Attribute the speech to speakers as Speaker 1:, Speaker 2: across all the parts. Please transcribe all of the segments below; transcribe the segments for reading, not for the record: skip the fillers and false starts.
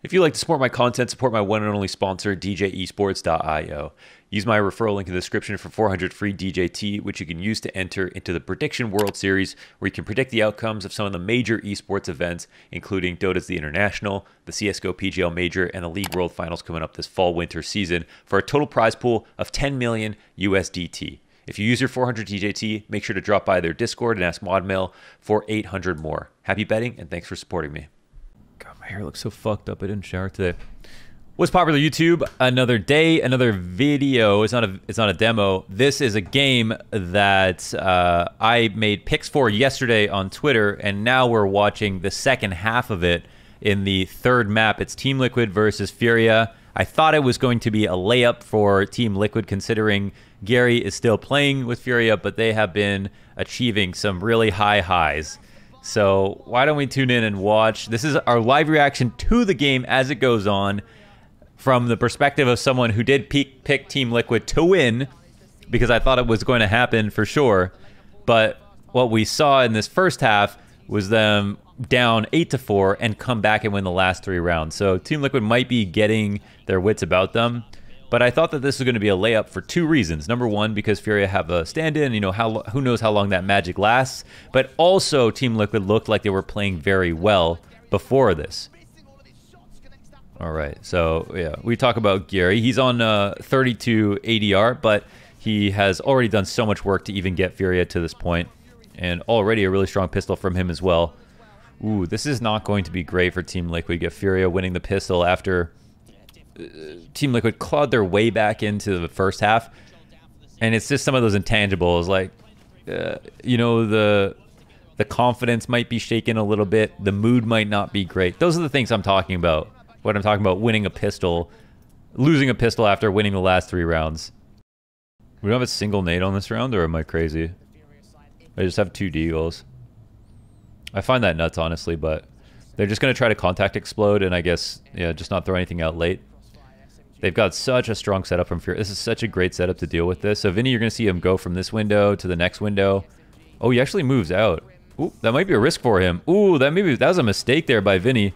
Speaker 1: If you'd like to support my content, support my one and only sponsor, DJEsports.io. Use my referral link in the description for 400 free DJT, which you can use to enter into the Prediction World Series, where you can predict the outcomes of some of the major esports events, including Dota's The International, the CSGO PGL Major, and the League World Finals coming up this fall-winter season, for a total prize pool of 10 million USDT. If you use your 400 DJT, make sure to drop by their Discord and ask ModMail for 800 more. Happy betting, and thanks for supporting me. God, my hair looks so fucked up. I didn't shower today. What's popular YouTube? Another day, another video. It's not a demo. This is a game that I made picks for yesterday on Twitter, and now we're watching the second half of it in the third map. It's Team Liquid versus Furia. I thought it was going to be a layup for Team Liquid, considering Gary is still playing with Furia, but they have been achieving some really high highs. So why don't we tune in and watch? This is our live reaction to the game as it goes on, from the perspective of someone who did pick Team Liquid to win, because I thought it was going to happen for sure. But what we saw in this first half was them down 8-4 and come back and win the last 3 rounds. So Team Liquid might be getting their wits about them. But I thought that this was going to be a layup for 2 reasons. Number one, because Furia have a stand-in, you know, who knows how long that magic lasts. But also, Team Liquid looked like they were playing very well before this. All right, so yeah, we talk about Gary. He's on 32 ADR, but he has already done so much work to even get Furia to this point. And already a really strong pistol from him as well. Ooh, this is not going to be great for Team Liquid. Get Furia winning the pistol after Team Liquid clawed their way back into the first half. And it's just some of those intangibles, like, you know, the confidence might be shaken a little bit. The mood might not be great. Those are the things I'm talking about. What I'm talking about, winning a pistol, losing a pistol after winning the last 3 rounds. We don't have a single nade on this round, or am I crazy? I just have 2 deagles. I find that nuts, honestly, but they're just going to try to contact explode, and I guess, yeah, just not throw anything out late. They've got such a strong setup from Furia. This is such a great setup to deal with this. So Vinny, you're going to see him go from this window to the next window. Oh, he actually moves out. Ooh, that might be a risk for him. Ooh, that was a mistake there by Vinny.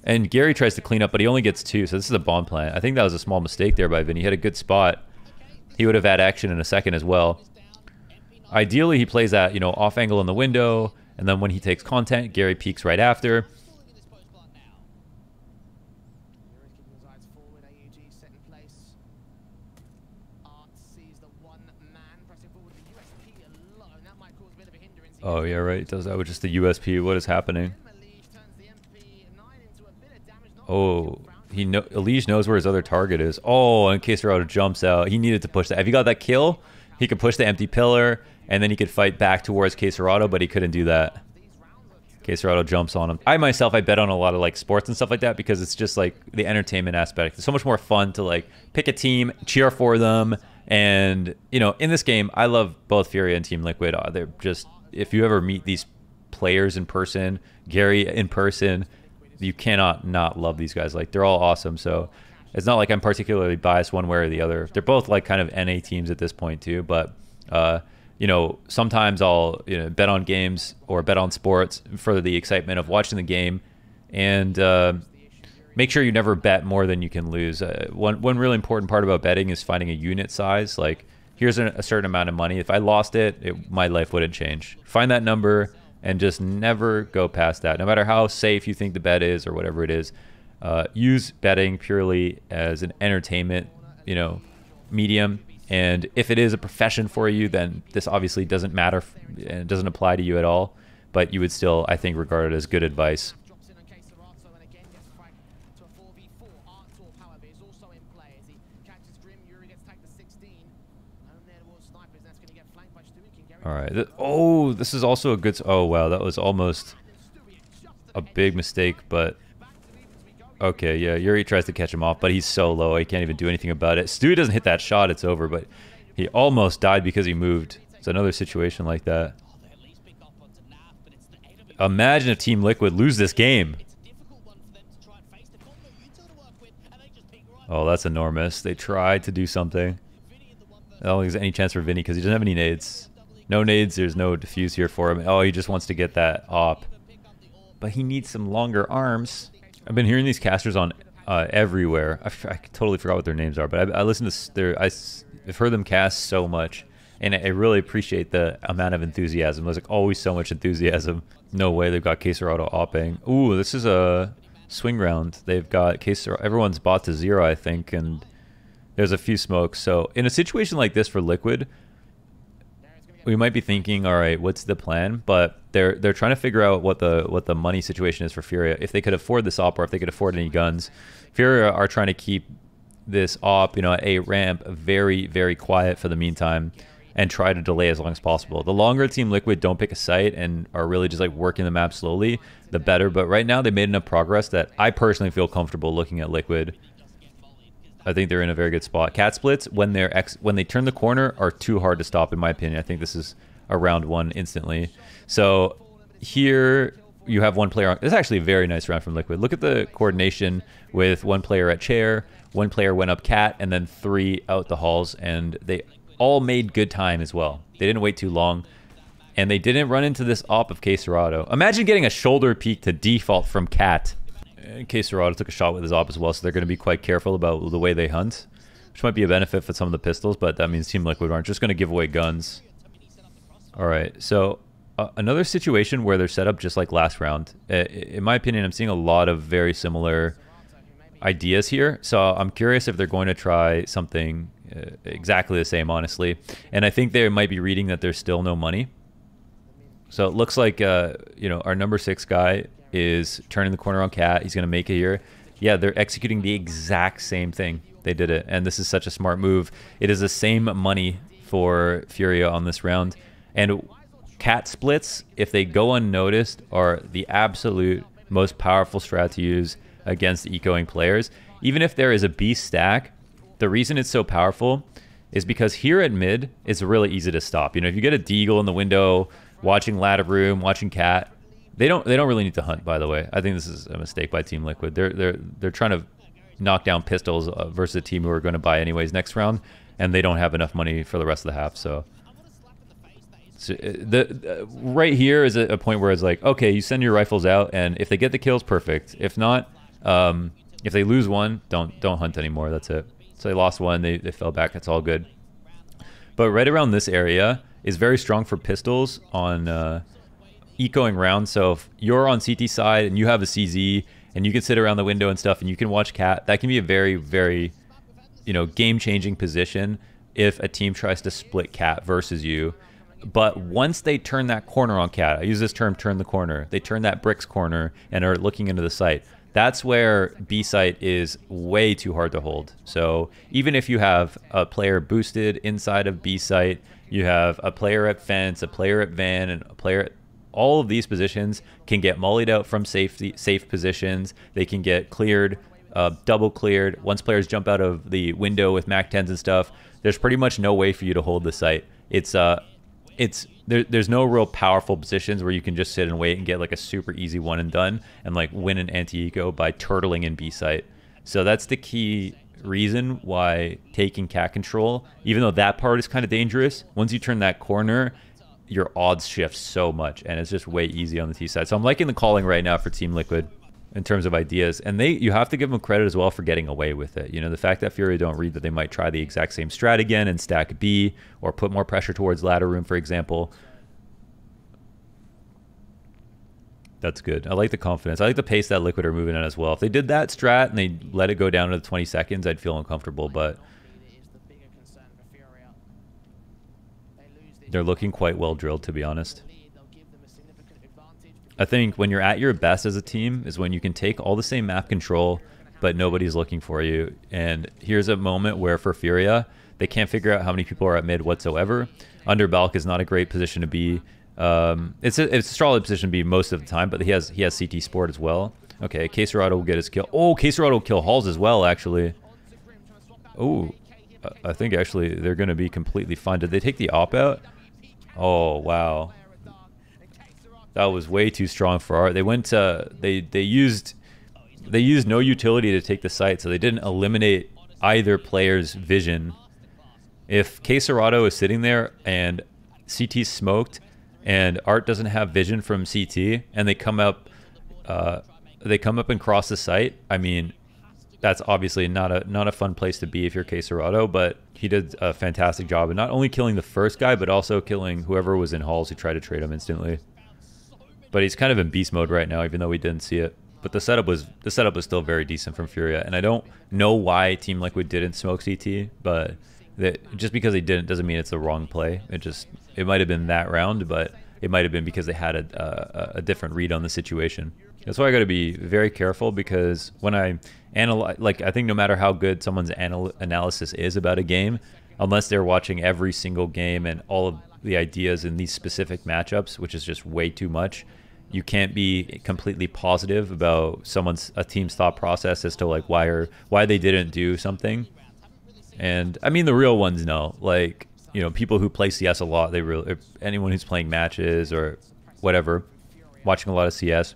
Speaker 1: And Gary tries to clean up, but he only gets 2, so this is a bomb plant. I think that was a small mistake there by Vinny. He had a good spot. He would have had action in a second as well. Ideally, he plays that, you know, off angle in the window, and then when he takes content, Gary peeks right after. Oh, yeah, right. It does that with just the USP. What is happening? Oh, Elige knows where his other target is. Oh, and Caserado jumps out. He needed to push that. If he got that kill, he could push the empty pillar, and then he could fight back towards Caserado, but he couldn't do that. Caserado jumps on him. I bet on a lot of like sports and stuff like that, because it's just like the entertainment aspect. It's so much more fun to like pick a team, cheer for them, and you know, in this game, I love both Furia and Team Liquid. They're just, if you ever meet these players in person, Gary in person, you cannot not love these guys. Like, they're all awesome. So it's not like I'm particularly biased one way or the other. They're both like kind of NA teams at this point too. But you know, sometimes I'll, you know, bet on games or bet on sports for the excitement of watching the game, and make sure you never bet more than you can lose. One really important part about betting is finding a unit size. Like, here's a certain amount of money. If I lost it, my life wouldn't change. Find that number and just never go past that. No matter how safe you think the bet is or whatever it is, use betting purely as an entertainment, you know, medium. And if it is a profession for you, then this obviously doesn't matter and it doesn't apply to you at all. But you would still, I think, regard it as good advice. All right. Oh, this is also a good... Oh, wow. That was almost a big mistake, but... Okay, yeah. Yuri tries to catch him off, but he's so low. He can't even do anything about it. Stewie doesn't hit that shot. It's over, but he almost died because he moved. It's another situation like that. Imagine if Team Liquid lose this game. Oh, that's enormous. They tried to do something. I don't think there's any chance for Vinny because he doesn't have any nades. No nades, there's no defuse here for him. Oh, he just wants to get that op. But he needs some longer arms. I've been hearing these casters on everywhere. I totally forgot what their names are, but I listen to I've heard them cast so much, and I really appreciate the amount of enthusiasm. There's like always so much enthusiasm. No way they've got Queserado opping. Ooh, this is a swing round. They've got Queserado. Everyone's bought to 0, I think, and there's a few smokes. So in a situation like this for Liquid, we might be thinking, all right, what's the plan? But they're trying to figure out what the money situation is for Furia. If they could afford this op, or if they could afford any guns. Furia are trying to keep this op, at A ramp, very, very quiet for the meantime, and try to delay as long as possible. The longer Team Liquid don't pick a site and are really just like working the map slowly, the better. But right now they made enough progress that I personally feel comfortable looking at Liquid. I think they're in a very good spot. Cat splits, when they turn the corner, are too hard to stop, in my opinion. I think this is a round 1 instantly. So here you have one player on. It's actually a very nice round from Liquid. Look at the coordination with one player at chair, one player went up cat, and then 3 out the halls, and they all made good time as well. They didn't wait too long, and they didn't run into this op of Queserado. Imagine getting a shoulder peek to default from cat. Queserado took a shot with his op as well, so they're going to be quite careful about the way they hunt, which might be a benefit for some of the pistols, but that means Team Liquid aren't just going to give away guns. All right, so another situation where they're set up just like last round. In my opinion, I'm seeing a lot of very similar ideas here, so I'm curious if they're going to try something exactly the same, honestly. And I think they might be reading that there's still no money. So it looks like, our number 6 guy is turning the corner on cat. He's going to make it here. Yeah, they're executing the exact same thing. They did it, and this is such a smart move. It is the same money for Furia on this round. And cat splits, if they go unnoticed, are the absolute most powerful strat to use against ecoing players. Even if there is a B stack, the reason it's so powerful is because here at mid, it's really easy to stop. If you get a deagle in the window, watching ladder room, watching cat, they don't really need to hunt, by the way. I think this is a mistake by Team Liquid. They're trying to knock down pistols versus a team who are going to buy anyways next round, and they don't have enough money for the rest of the half. So right here is a point where it's like, okay, you send your rifles out, and if they get the kills, perfect. If not, if they lose one, don't hunt anymore. That's it. So they lost one, they fell back. It's all good. But right around this area is very strong for pistols on ecoing rounds. So if you're on CT side and you have a CZ and you can sit around the window and stuff and you can watch cat, that can be a very, very, game-changing position if a team tries to split cat versus you. But once they turn that corner on cat, I use this term, turn the corner, they turn that bricks corner and are looking into the site. That's where B site is way too hard to hold. So even if you have a player boosted inside of B site, you have a player at fence, a player at van, and a player at all of these positions can get mollied out from safe positions. They can get cleared, double cleared. Once players jump out of the window with MAC 10s and stuff, there's pretty much no way for you to hold the site. There's no real powerful positions where you can just sit and wait and get like a super easy one and done and like win an anti-eco by turtling in B site. So that's the key reason why taking cat control, even though that part is kind of dangerous, once you turn that corner, your odds shift so much, and it's just way easy on the T side. So I'm liking the calling right now for Team Liquid in terms of ideas, and you have to give them credit as well for getting away with it. The fact that Fury don't read that they might try the exact same strat again and stack B or put more pressure towards ladder room, for example. That's good. I like the confidence. I like the pace that Liquid are moving at as well. If they did that strat and they let it go down to the 20 seconds, I'd feel uncomfortable, but they're looking quite well drilled, to be honest. I think when you're at your best as a team is when you can take all the same map control, but nobody's looking for you. And here's a moment where for Furia, they can't figure out how many people are at mid whatsoever. Under Balk is not a great position to be. It's a solid position to be most of the time, but he has CT Sport as well. Okay, Queserado will get his kill. Oh, Queserado will kill Halls as well, actually. Oh, I think actually they're going to be completely fine. Did they take the op out? Oh, wow. That was way too strong for Art. They went they used no utility to take the site, so they didn't eliminate either player's vision. If Queserado is sitting there and CT's smoked and Art doesn't have vision from CT and they come up and cross the site, I mean, that's obviously not a fun place to be if you're Cacerado, but he did a fantastic job of not only killing the first guy, but also killing whoever was in halls who tried to trade him instantly. But he's kind of in beast mode right now, even though we didn't see it. But the setup was still very decent from Furia, and I don't know why Team Liquid didn't smoke CT, but just because they didn't doesn't mean it's the wrong play. It might have been that round, but it might have been because they had a different read on the situation. That's why I got to be very careful, because when I analyze, like, I think no matter how good someone's analysis is about a game, unless they're watching every single game and all of the ideas in these specific matchups, which is just way too much, you can't be completely positive about a team's thought process as to like why they didn't do something. And I mean, the real ones know, like, you know, people who play CS a lot, anyone who's playing matches or whatever, watching a lot of CS,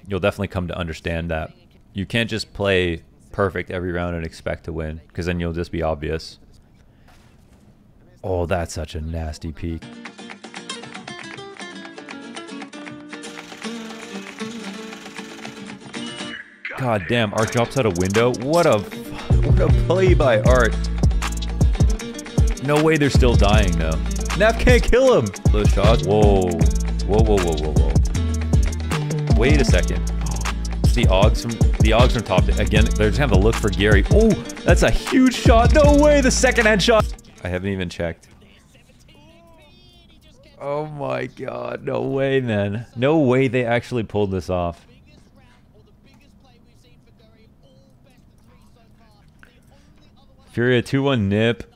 Speaker 1: you'll definitely come to understand that you can't just play perfect every round and expect to win, because then you'll just be obvious. Oh, that's such a nasty peek. God damn, Art drops out a window. What a play by Art. No way they're still dying though. Nap can't kill him. Those shots. Whoa. Wait a second. The Augs from top. Again, they're just having to look for Gary. Oh, that's a huge shot. No way, the second hand shot. I haven't even checked. Oh my god, no way, man. No way they actually pulled this off. Furia 2-1 nip.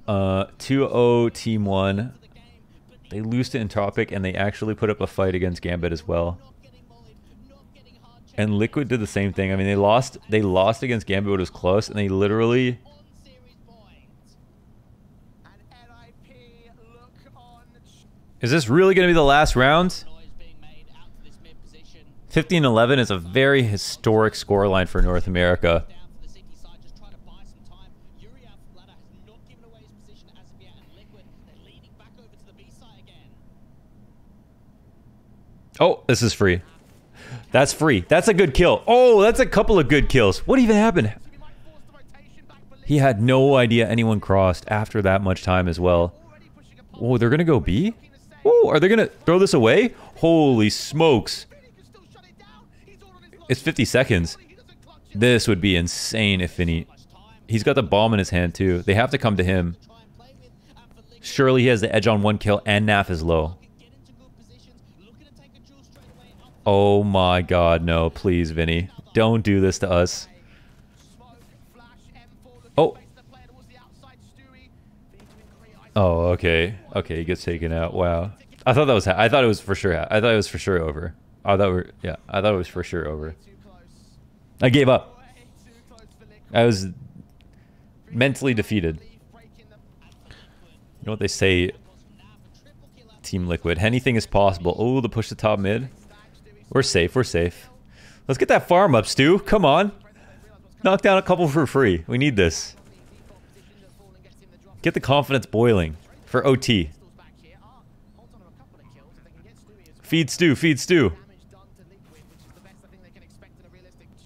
Speaker 1: 2-0 Team 1. They lose to Entropic, and they actually put up a fight against Gambit as well. And Liquid did the same thing. I mean, they lost against Gambit, but it was close, and they literally... Is this really going to be the last round? 15-11 is a very historic scoreline for North America. Oh, this is free. That's free. That's a good kill. Oh, that's a couple of good kills. What even happened? He had no idea anyone crossed after that much time as well. Oh, they're going to go B? Oh, are they going to throw this away? Holy smokes. It's 50 seconds. This would be insane if Vinny... He's got the bomb in his hand too. They have to come to him. Surely he has the edge on one kill, and Naf is low. Oh my god, no. Please, Vinny. Don't do this to us. Oh. Oh, okay. Okay, he gets taken out. Wow. I thought it was for sure over. I thought it was for sure over. I gave up. I was mentally defeated. You know what they say, Team Liquid. Anything is possible. Oh, the push to top mid. We're safe. We're safe. Let's get that farm up, Stu. Come on. Knock down a couple for free. We need this. Get the confidence boiling for OT. Feed Stu. Feed Stu.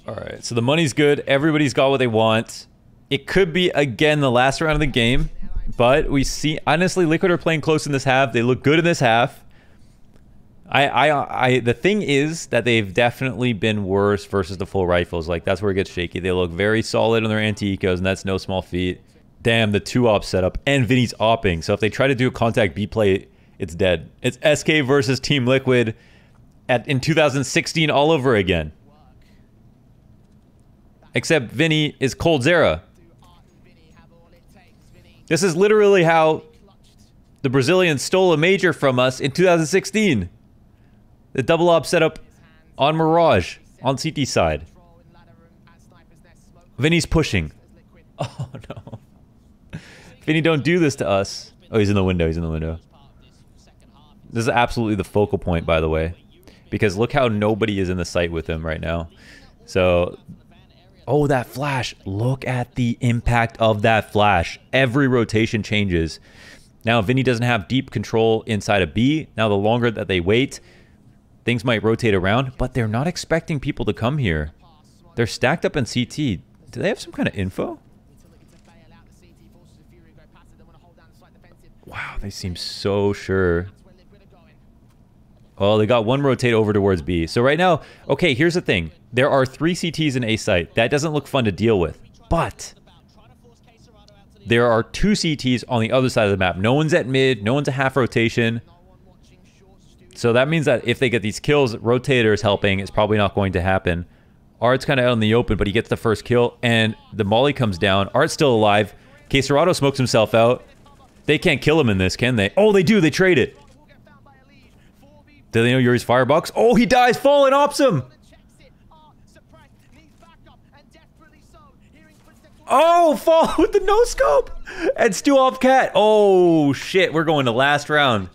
Speaker 1: Alright, so the money's good. Everybody's got what they want. It could be, again, the last round of the game. But we see... Honestly, Liquid are playing close in this half. They look good in this half. The thing is that they've definitely been worse versus the full rifles. Like, that's where it gets shaky. They look very solid on their anti-ecos, and that's no small feat. Damn, the 2-op setup. And Vinny's opping. So if they try to do a contact B play, it's dead. It's SK versus Team Liquid in 2016 all over again. Except Vinny is Cold Zera. This is literally how the Brazilians stole a major from us in 2016. The double op setup on Mirage, on CT side. Vinny's pushing. Oh no. Vinny, don't do this to us. Oh, he's in the window, he's in the window. This is absolutely the focal point, by the way. Because look how nobody is in the site with him right now. So... Oh, that flash. Look at the impact of that flash. Every rotation changes. Now, Vinny doesn't have deep control inside of B. Now, the longer that they wait, things might rotate around, but they're not expecting people to come here. They're stacked up in CT. Do they have some kind of info? Wow, they seem so sure. Oh, they got one rotate over towards B. So right now, okay, here's the thing. There are 3 CTs in A site. That doesn't look fun to deal with. But there are 2 CTs on the other side of the map. No one's at mid. No one's a half rotation. So that means that if they get these kills, rotators helping is probably not going to happen. Art's kind of out in the open, but he gets the first kill, and the molly comes down. Art's still alive. Queserato smokes himself out. They can't kill him in this, can they? Oh, they do. They trade it. Do they know Yuri's firebox? Oh, he dies. Fallen ops him. Oh, fall with the no-scope. And Stu off cat. Oh, shit. We're going to last round.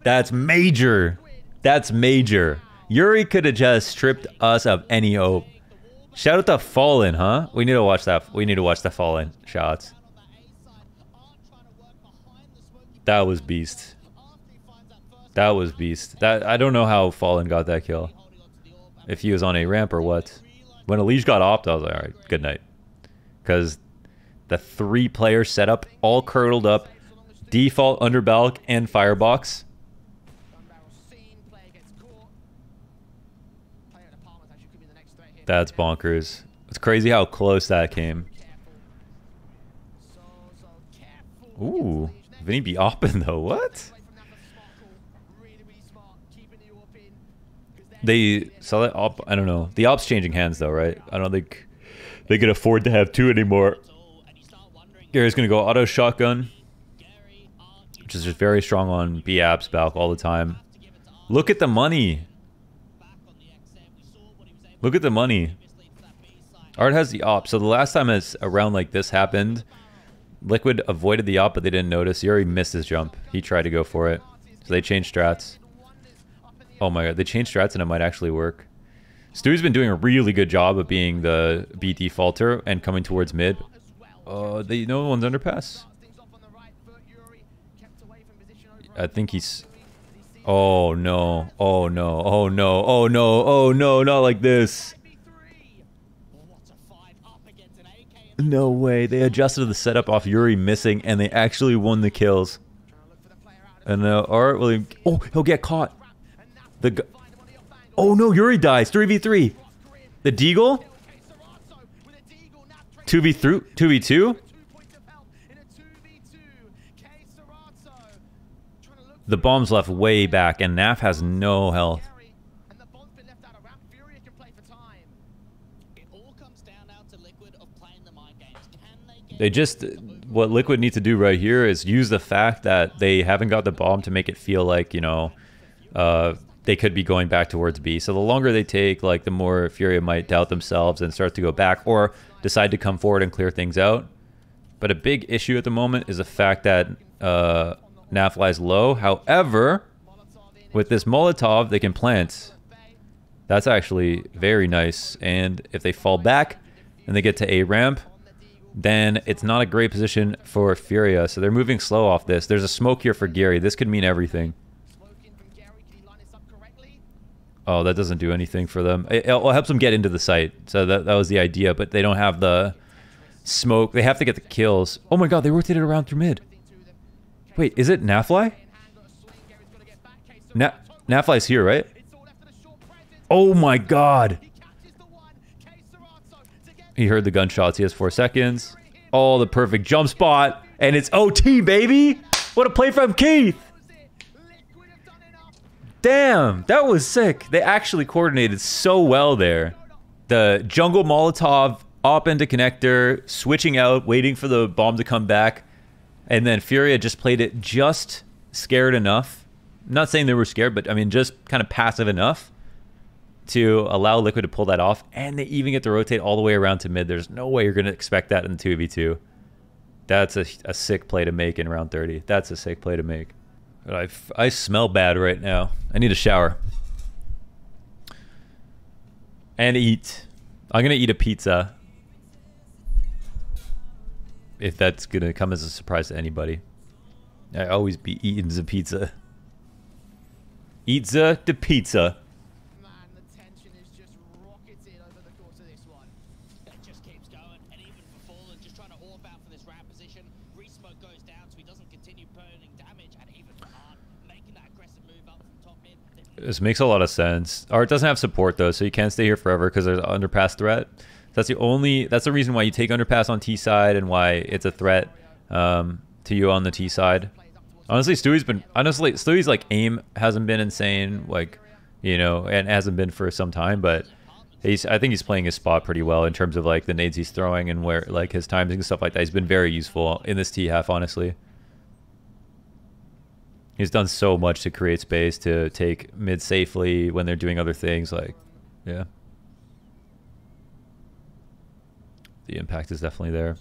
Speaker 1: That's major. That's major. Yuri could have just stripped us of any hope. Shout out to Fallen, huh? We need to watch that. We need to watch the Fallen shots. That was beast. That was beast. That I don't know how Fallen got that kill. If he was on a ramp or what. When Elige got opt, I was like, all right, good night. Because the 3-player setup, all curdled up, default underbalk and firebox. That's bonkers. It's crazy how close that came. Ooh, Vinny be opping though. What? They saw that op. I don't know. The op's changing hands though, right? I don't think they could afford to have 2 anymore. Gary's gonna go auto shotgun, which is just very strong on B apps balk all the time. Look at the money. Look at the money. Art has the op. So the last time a round like this happened, Liquid avoided the op, but they didn't notice. He already missed his jump. He tried to go for it. So they changed strats. Oh my god, they changed strats and it might actually work. Stu's been doing a really good job of being the B defaulter and coming towards mid. No one's underpass. I think he's... Oh no, oh no, oh no, oh no, oh no, not like this. No way, they adjusted the setup off Yuri missing and they actually won the kills. And now Art will... Oh, he'll get caught. Oh no, Yuri dies. 3v3. The Deagle? 2v2? The bomb's left way back, and Naf has no health. They just... What Liquid need to do right here is use the fact that they haven't got the bomb to make it feel like, you know, they could be going back towards B. So the longer they take, like, the more Furia might doubt themselves and start to go back, or decide to come forward and clear things out. But a big issue at the moment is the fact that Naf lies low. However, with this Molotov, they can plant. That's actually very nice. And if they fall back and they get to A ramp, then it's not a great position for Furia. So they're moving slow off this. There's a smoke here for Gary. This could mean everything. Oh, that doesn't do anything for them. It helps them get into the site. So that was the idea, but they don't have the smoke. They have to get the kills. Oh my god, they rotated around through mid. Wait, is it Nafly? Nafly's here, right? Oh my god. He heard the gunshots. He has 4 seconds. Oh, the perfect jump spot. And it's OT, baby! What a play from Keith! Damn, that was sick. They actually coordinated so well there. The jungle Molotov, op into connector, switching out, waiting for the bomb to come back. And then Furia just played it just scared enough. I'm not saying they were scared, but I mean just kind of passive enough to allow Liquid to pull that off. And they even get to rotate all the way around to mid. There's no way you're going to expect that in the 2v2. That's a sick play to make in round 30. That's a sick play to make. But I smell bad right now. I need a shower. And eat. I'm going to eat a pizza. If that's going to come as a surprise to anybody. I always be eating the pizza. Eat the pizza.
Speaker 2: just keeps going, and even for Fallen, just trying to AWP out for this ramp position. Resmoke goes down, so he doesn't continue burning damage, and even for Art, making that aggressive move up from top mid.
Speaker 1: This makes a lot of sense. Art doesn't have support though, so you can't stay here forever because there's an underpass threat. That's the reason why you take underpass on T side and why it's a threat to you on the T side. Honestly, Stewie's like aim hasn't been insane, like, you know, and hasn't been for some time, but I think he's playing his spot pretty well in terms of like the nades he's throwing and where like his timing and stuff like that. He's been very useful in this T half, honestly. He's done so much to create space to take mid safely when they're doing other things. Like, yeah. The impact is definitely there.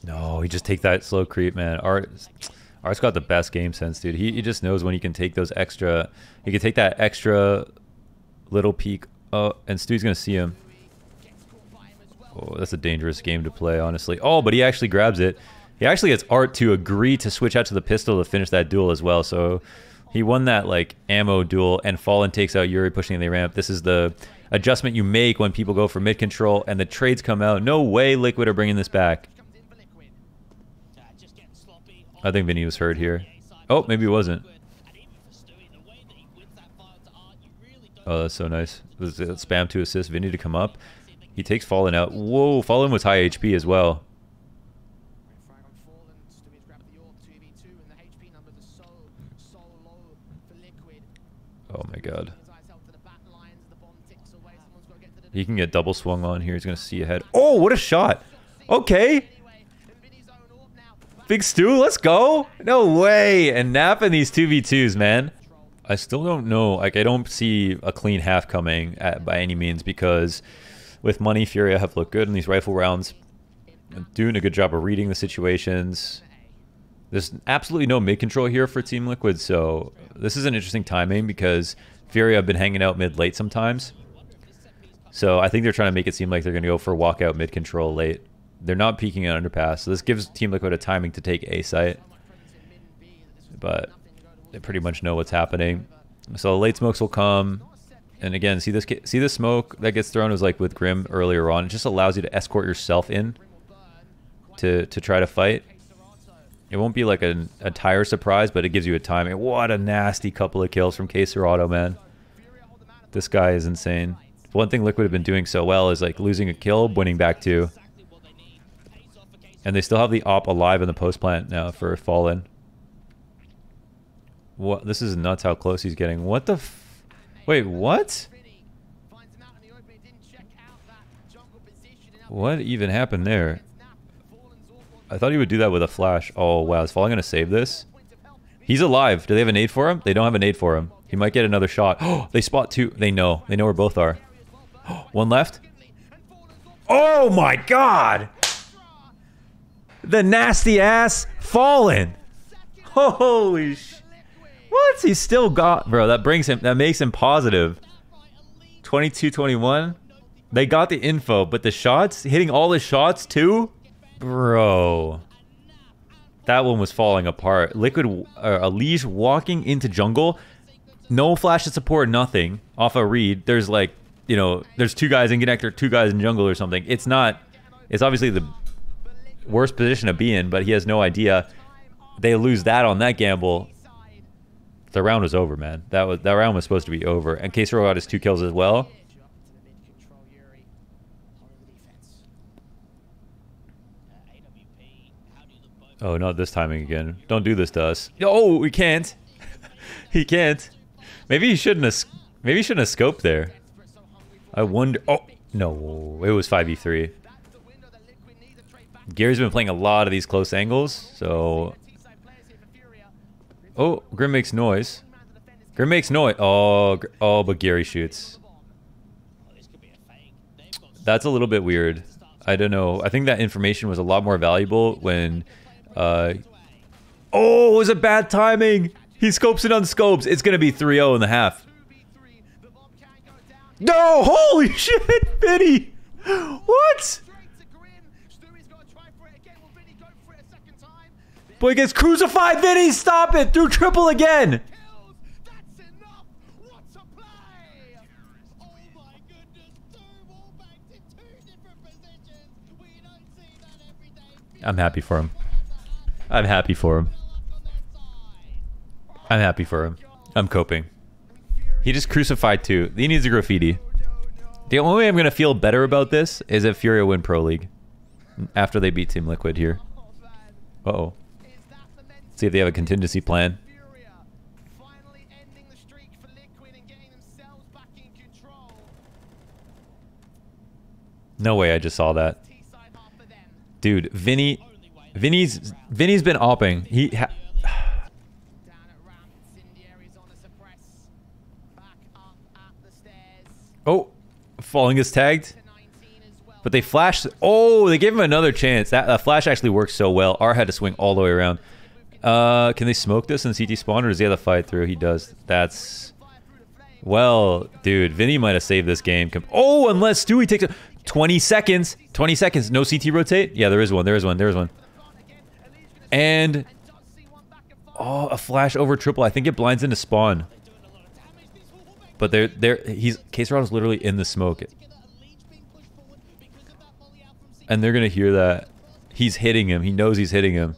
Speaker 1: No, he just take that slow creep, man. Art's got the best game sense, dude. He just knows when he can take those extra. He can take that extra little peek. Oh, and Stu's gonna see him. Oh, that's a dangerous game to play, honestly. Oh, but he actually grabs it. He actually gets Art to agree to switch out to the pistol to finish that duel as well. So he won that like ammo duel, and Fallen takes out Yuri pushing the ramp. This is the adjustment you make when people go for mid control and the trades come out. No way Liquid are bringing this back. I think Vinny was hurt here. Oh, maybe he wasn't. Oh, that's so nice. Was it spam to assist Vinny to come up? He takes Fallen out. Whoa, Fallen was high HP as well. Oh my god. He can get double swung on here. He's going to see ahead. Oh, what a shot. Okay. Big Stu, let's go. No way. And napping these 2v2s, man. I still don't know. Like, I don't see a clean half coming by any means because with money, Furia have looked good in these rifle rounds. Doing a good job of reading the situations. There's absolutely no mid control here for Team Liquid, so this is an interesting timing because Furia have been hanging out mid late sometimes. So I think they're trying to make it seem like they're going to go for walkout mid control late. They're not peeking at underpass, so this gives Team Liquid a timing to take A site. But they pretty much know what's happening. So late smokes will come. And again, see this smoke that gets thrown is like with Grim earlier on. It just allows you to escort yourself in to try to fight. It won't be like an entire surprise, but it gives you a timing. What a nasty couple of kills from K-Serato, man. This guy is insane. One thing Liquid have been doing so well is like losing a kill, winning back two. And they still have the op alive in the post plant now for Fallen. What? This is nuts how close he's getting. What the f... Wait, what? What even happened there? I thought he would do that with a flash. Oh, wow. Is Fallen going to save this? He's alive. Do they have a nade for him? They don't have a nade for him. He might get another shot. Oh, they spot two. They know. They know where both are. One left. Oh, my God. The nasty ass Fallen. Holy sh... What? He's still got... Bro, that makes him positive. 22-21. They got the info, but the shots? Hitting all the shots, too? Bro. That one was falling apart. Liquid... Elise walking into jungle. No flash of support, nothing. Off a read. There's like... You know, there's two guys in connector, two guys in jungle or something. It's not... It's obviously the worst position to be in, but he has no idea. They lose that on that gamble. The round was over, man. That round was supposed to be over. And K-Sero got his 2 kills as well. Oh, not this timing again. Don't do this to us. Oh, we can't. He can't. Maybe he shouldn't have. Maybe he shouldn't have scoped there. I wonder. Oh no, it was 5v3. Gary's been playing a lot of these close angles, so. Oh, Grim makes noise. Grim makes noise. Oh, but Gary shoots. That's a little bit weird. I don't know. I think that information was a lot more valuable when... Oh, it was a bad timing. He scopes it on scopes. It's going to be 3-0 in the half. No, holy shit, Vinny. What? Boy gets crucified, Vinny. Stop it. Do triple again. I'm happy for him. I'm happy for him. I'm happy for him. I'm coping. He just crucified 2. He needs a graffiti. The only way I'm going to feel better about this is if Furia win Pro League. After they beat Team Liquid here. Uh-oh. See if they have a contingency plan. No way I just saw that. Dude, Vinny's been opping. Oh, Falling is tagged. But they flashed. Oh, they gave him another chance. That flash actually worked so well. R had to swing all the way around. Can they smoke this in CT spawn, or does he have to fight through? He does. That's... Well, dude, Vinny might have saved this game. Oh, unless Stewie takes it. 20 seconds. 20 seconds. No CT rotate? Yeah, there is one. There is one. There is one. And... Oh, a flash over triple. I think it blinds into spawn. But K-Serado's literally in the smoke. And they're going to hear that. He's hitting him. He knows he's hitting him.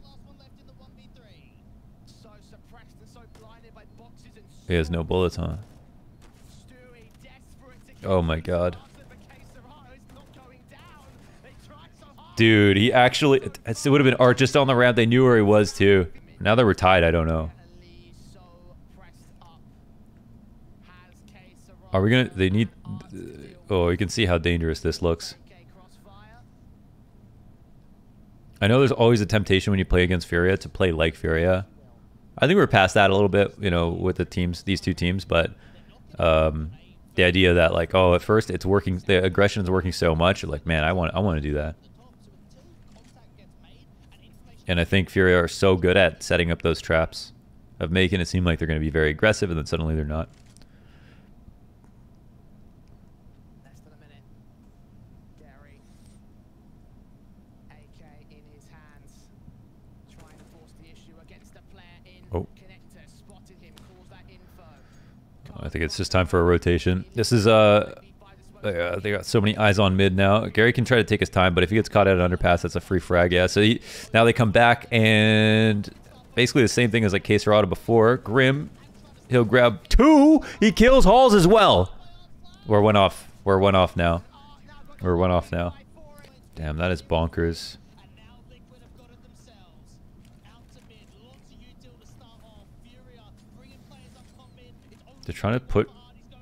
Speaker 1: He has no bullets, huh? Oh my god. Dude, he actually... It would have been Art just on the ramp. They knew where he was, too. Now that we're tied, I don't know. Are we gonna... They need... Oh, you can see how dangerous this looks. I know there's always a temptation when you play against Furia to play like Furia. I think we're past that a little bit, you know, with the teams, these two teams, but the idea that like, oh, at first it's working, the aggression is working so much, like, man, I want to do that. And I think Furia are so good at setting up those traps, of making it seem like they're going to be very aggressive, and then suddenly they're not. Oh. I think it's just time for a rotation. This is they got so many eyes on mid now. Gary can try to take his time, but if he gets caught at an underpass, that's a free frag. Yeah. So now they come back and basically the same thing as like K-Serado before. Grim, he'll grab 2. He kills Halls as well. We're one off. We're one off now. We're one off now. Damn, that is bonkers. They're trying to put...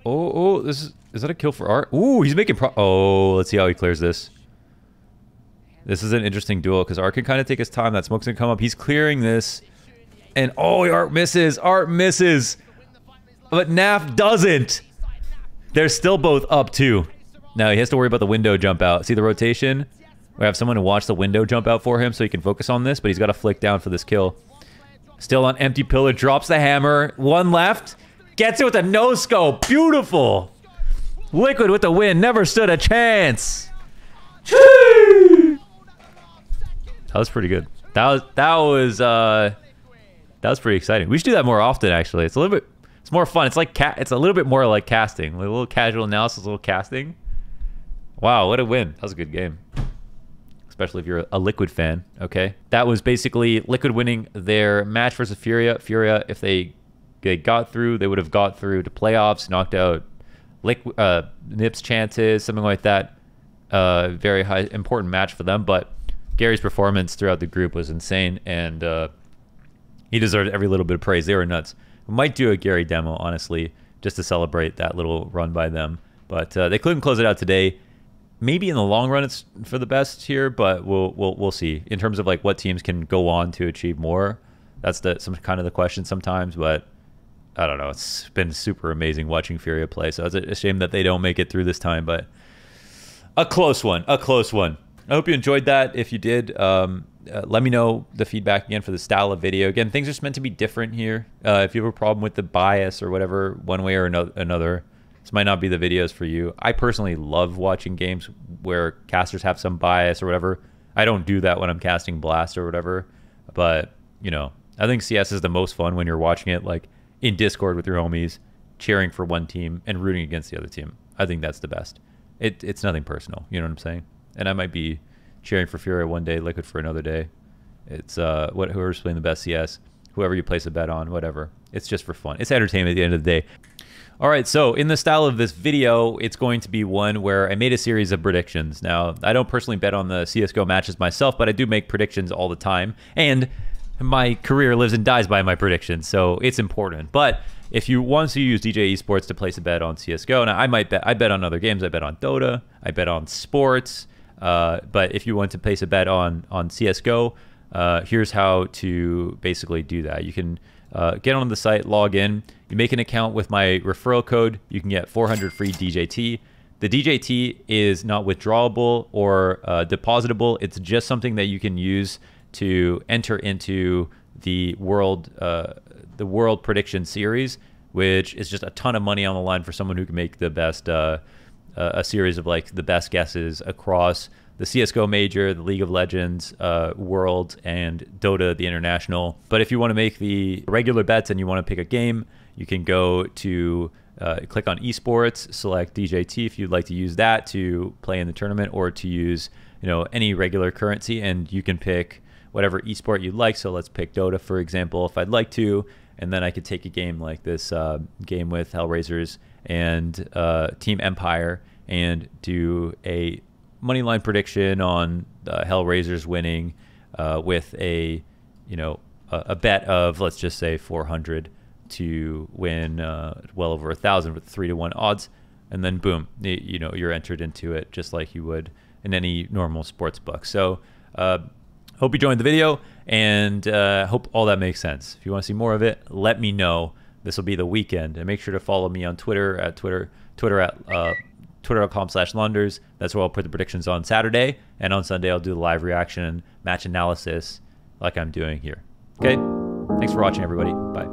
Speaker 1: Oh, is that a kill for Art? Ooh, he's making oh, let's see how he clears this. This is an interesting duel, because Art can kind of take his time. That smoke's gonna come up. He's clearing this. And, oh, Art misses. Art misses. But Naf doesn't. They're still both up, too. Now, he has to worry about the window jump out. See the rotation? We have someone to watch the window jump out for him so he can focus on this, but he's got to flick down for this kill. Still on empty pillar. Drops the hammer. One left. Gets it with a no-scope. Beautiful. Liquid with the win. Never stood a chance. That was pretty good. That was pretty exciting. We should do that more often, actually. It's a little bit... It's more fun. It's like it's a little bit more like casting. Like a little casual analysis, a little casting. Wow, what a win. That was a good game. Especially if you're a Liquid fan, okay? That was basically Liquid winning their match versus Furia. Furia, if they got through, they would have got through to playoffs, knocked out Nip's chances, something like that. Very high, important match for them. But Gary's performance throughout the group was insane, and he deserved every little bit of praise. They were nuts. We might do a Gary demo, honestly, just to celebrate that little run by them. But they couldn't close it out today. Maybe in the long run it's for the best here, but we'll see. In terms of like what teams can go on to achieve more, that's some kind of the question sometimes. But I don't know. It's been super amazing watching Furia play. So it's a shame that they don't make it through this time. But a close one. A close one. I hope you enjoyed that. If you did, let me know the feedback again for the style of video. Again, things are just meant to be different here. If you have a problem with the bias or whatever, one way or another, this might not be the videos for you. I personally love watching games where casters have some bias or whatever. I don't do that when I'm casting Blast or whatever. But, you know, I think CS is the most fun when you're watching it like in Discord with your homies, cheering for one team and rooting against the other team. I think that's the best. It's nothing personal. You know what I'm saying? And I might be cheering for Fury one day, Liquid for another day. It's whoever's playing the best CS, whoever you place a bet on, whatever. It's just for fun. It's entertainment at the end of the day. All right, so in the style of this video, it's going to be one where I made a series of predictions. Now, I don't personally bet on the CSGO matches myself, but I do make predictions all the time. And my career lives and dies by my predictions, so it's important. But if you want to use DJ Esports to place a bet on CSGO, now I bet on other games. I bet on Dota. I bet on sports. But if you want to place a bet on CSGO, here's how to basically do that. You can get on the site, log in. You make an account with my referral code. You can get 400 free DJT. The DJT is not withdrawable or depositable. It's just something that you can use to enter into the world prediction series, which is just a ton of money on the line for someone who can make the best a series of like the best guesses across the CSGO Major, the League of Legends World, and Dota, the International. But if you want to make the regular bets and you want to pick a game, you can go to click on esports, select DJT if you'd like to use that to play in the tournament, or to use any regular currency, and you can pick whatever esport you'd like. So let's pick Dota, for example, if I'd like to, and then I could take a game like this game with Hellraisers and Team Empire and do a moneyline prediction on Hellraisers winning with a bet of, let's just say, 400 to win well over 1,000 with 3-to-1 odds, and then boom, you're entered into it just like you would in any normal sports book. So hope you joined the video, and hope all that makes sense. If you want to see more of it, let me know. This will be the weekend, and make sure to follow me on Twitter at twitter.com/launders. That's where I'll put the predictions on Saturday, and on Sunday I'll do the live reaction and match analysis like I'm doing here. Okay, thanks for watching, everybody. Bye.